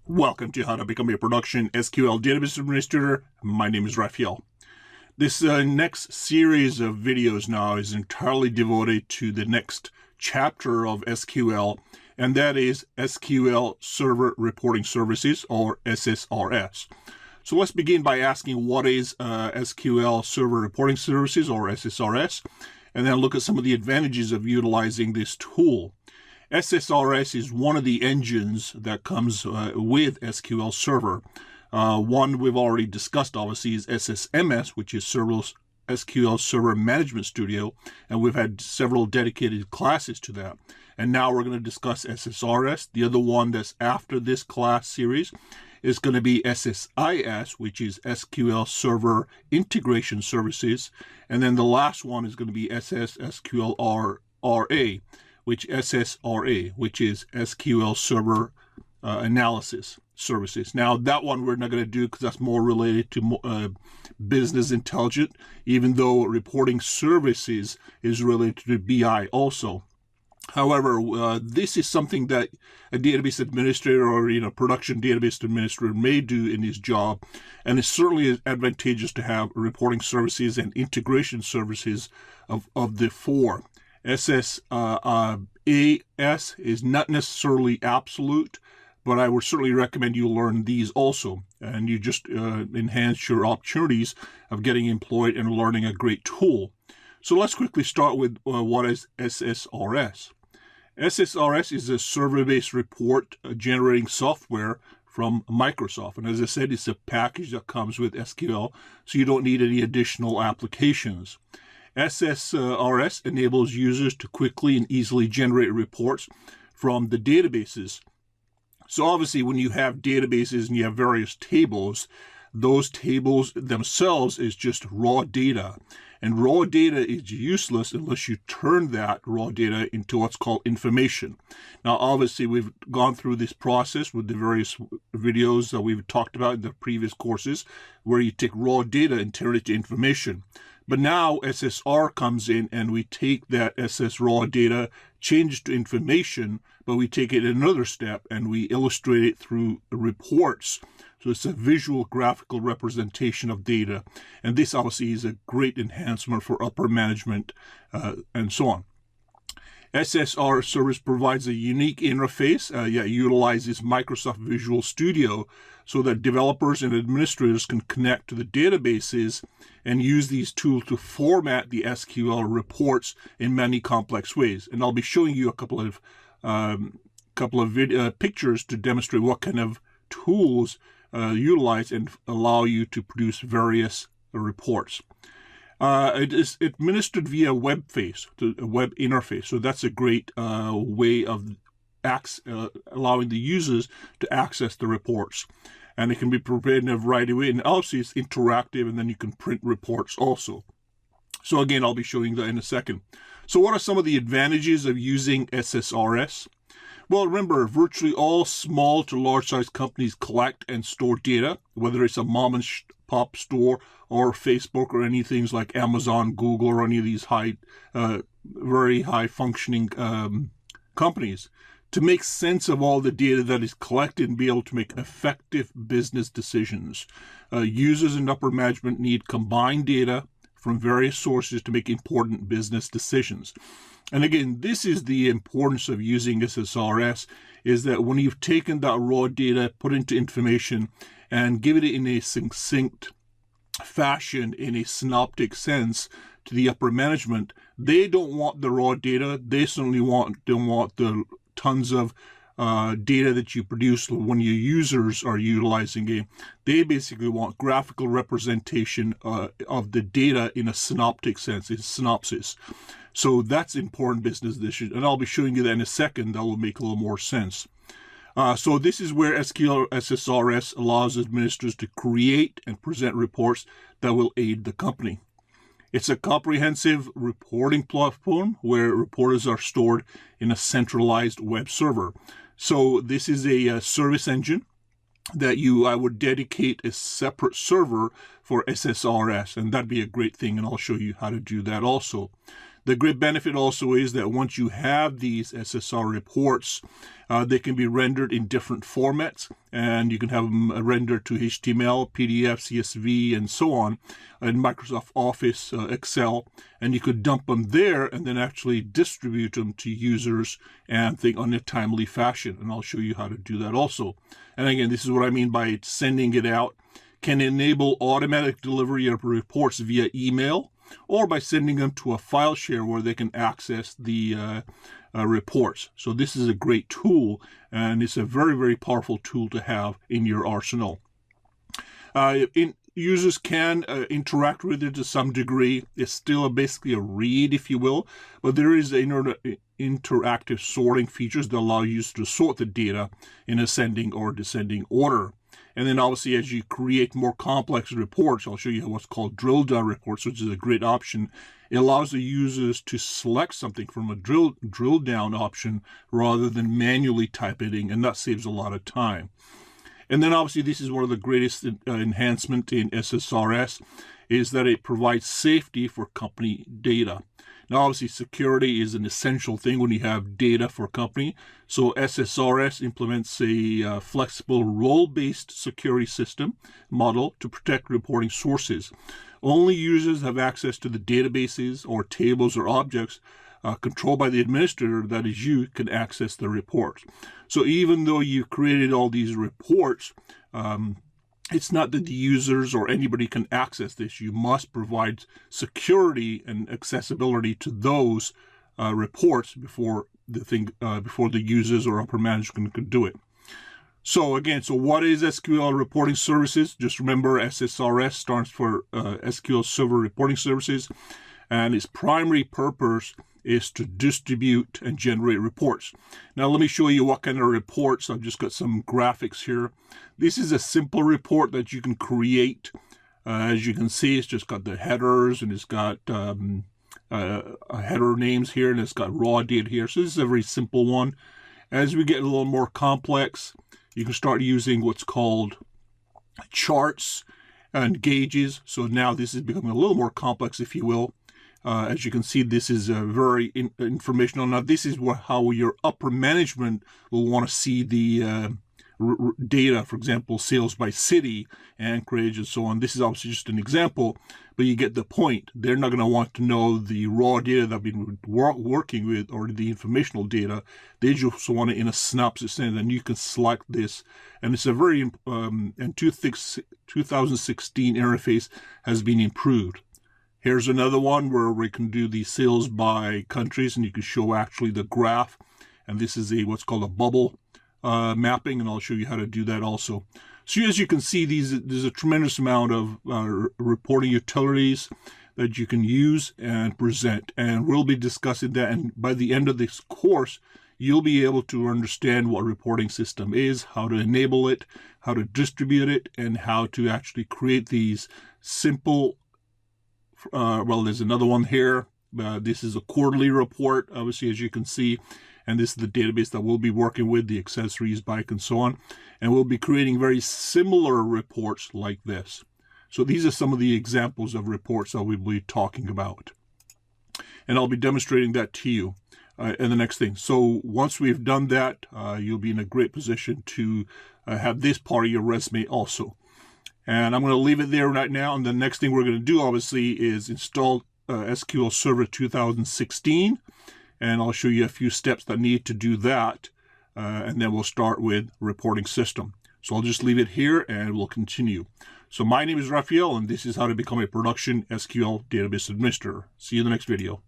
Welcome to How to Become a Production SQL Database Administrator. My name is Raphael. This next series of videos now is entirely devoted to the next chapter of SQL, and that is SQL Server Reporting Services, or SSRS. So let's begin by asking what is SQL Server Reporting Services, or SSRS, and then look at some of the advantages of utilizing this tool. SSRS is one of the engines that comes with SQL Server. One we've already discussed, obviously, is SSMS, which is SQL Server Management Studio, and we've had several dedicated classes to that. And now we're going to discuss SSRS. The other one that's after this class series is going to be SSIS, which is SQL Server Integration Services. And then the last one is going to be SSRA, which is SQL Server Analysis Services. Now, that one we're not going to do because that's more related to business intelligence, even though reporting services is related to BI also. However, this is something that a database administrator or production database administrator may do in his job, and it's certainly advantageous to have reporting services and integration services of the four. SSAS is not necessarily absolute, but I would certainly recommend you learn these also, and you just enhance your opportunities of getting employed and learning a great tool. So let's quickly start with what is SSRS. SSRS is a server-based report generating software from Microsoft, and as I said, it's a package that comes with SQL, so you don't need any additional applications. SSRS enables users to quickly and easily generate reports from the databases. So obviously, when you have databases and you have various tables, those tables themselves is just raw data. And raw data is useless unless you turn that raw data into what's called information. Now, obviously, we've gone through this process with the various videos that we've talked about in the previous courses, where you take raw data and turn it to information. But now SSR comes in and we take that SS raw data, change it to information, but we take it another step and we illustrate it through reports. So it's a visual graphical representation of data. And this obviously is a great enhancement for upper management and so on. SSR service provides a unique interface. It utilizes Microsoft Visual Studio so that developers and administrators can connect to the databases and use these tools to format the SQL reports in many complex ways. And I'll be showing you a couple of pictures to demonstrate what kind of tools utilize and allow you to produce various reports. It is administered via a web interface. So that's a great way of allowing the users to access the reports. And it can be prepared in a variety of ways. And obviously, it's interactive, and then you can print reports also. So again, I'll be showing that in a second. So what are some of the advantages of using SSRS? Well, remember, virtually all small to large-sized companies collect and store data, whether it's a mom and pop store or Facebook or any things like Amazon, Google, or any of these very high-functioning companies. To make sense of all the data that is collected and be able to make effective business decisions, users and upper management need combined data from various sources to make important business decisions. And again, this is the importance of using SSRS, is that when you've taken that raw data, put it into information, and given it in a succinct fashion, in a synoptic sense, to the upper management, they don't want the raw data. They certainly don't want the tons of data that you produce when your users are utilizing it. They basically want graphical representation of the data in a synoptic sense, in synopsis. So that's important business decision, and I'll be showing you that in a second. That will make a little more sense. So this is where SSRS allows administrators to create and present reports that will aid the company. It's a comprehensive reporting platform where reports are stored in a centralized web server. So this is a service engine that I would dedicate a separate server for SSRS, and that'd be a great thing, and I'll show you how to do that also. The great benefit also is that once you have these SSR reports, they can be rendered in different formats, and you can have them rendered to HTML, PDF, CSV, and so on in Microsoft Office, Excel, and you could dump them there and then actually distribute them to users and think on a timely fashion. And I'll show you how to do that also. And again, this is what I mean by sending it out. Can enable automatic delivery of reports via email, or by sending them to a file share where they can access the reports. So this is a great tool, and it's a very, very powerful tool to have in your arsenal. Users can interact with it to some degree. It's still basically a read, if you will, but there is interactive sorting features that allow users to sort the data in ascending or descending order. And then obviously as you create more complex reports, I'll show you what's called drill down reports, which is a great option. It allows the users to select something from a drill down option rather than manually typing, and that saves a lot of time. And then obviously this is one of the greatest enhancements in SSRS, is that it provides safety for company data. Now, obviously, security is an essential thing when you have data for a company. So SSRS implements a flexible role-based security system model to protect reporting sources. Only users have access to the databases or tables or objects controlled by the administrator, that is you, can access the reports. So even though you've created all these reports, it's not that the users or anybody can access this. You must provide security and accessibility to those reports before the users or upper management can do it. So again, what is SQL reporting services? Just remember, SSRS stands for SQL Server Reporting Services, and its primary purpose is to distribute and generate reports. Now let me show you what kind of reports. I've just got some graphics here. This is a simple report that you can create. As you can see, it's just got the headers, and it's got header names here, and it's got raw data here. So this is a very simple one. As we get a little more complex, you can start using what's called charts and gauges. So now this is becoming a little more complex, if you will. As you can see, this is very informational. Now, this is how your upper management will want to see the data, for example, sales by city, Anchorage, and so on. This is obviously just an example, but you get the point. They're not going to want to know the raw data that we've been working with or the informational data. They just want it in a synopsis, and then you can select this. And it's a very, and 2016 interface has been improved. Here's another one where we can do the sales by countries, and you can show actually the graph. And this is what's called a bubble mapping, and I'll show you how to do that also. So as you can see, there's a tremendous amount of reporting utilities that you can use and present. And we'll be discussing that. And by the end of this course, you'll be able to understand what reporting system is, how to enable it, how to distribute it, and how to actually create these simple well, there's another one here. This is a quarterly report, obviously, as you can see. And this is the database that we'll be working with, the accessories, bike, and so on. And we'll be creating very similar reports like this. So these are some of the examples of reports that we'll be talking about. And I'll be demonstrating that to you in the next thing. So once we've done that, you'll be in a great position to have this part of your resume also. And I'm going to leave it there right now. And the next thing we're going to do, obviously, is install SQL Server 2016. And I'll show you a few steps that need to do that. And then we'll start with reporting system. So I'll just leave it here, and we'll continue. So my name is Raphael, and this is how to become a production SQL database administrator. See you in the next video.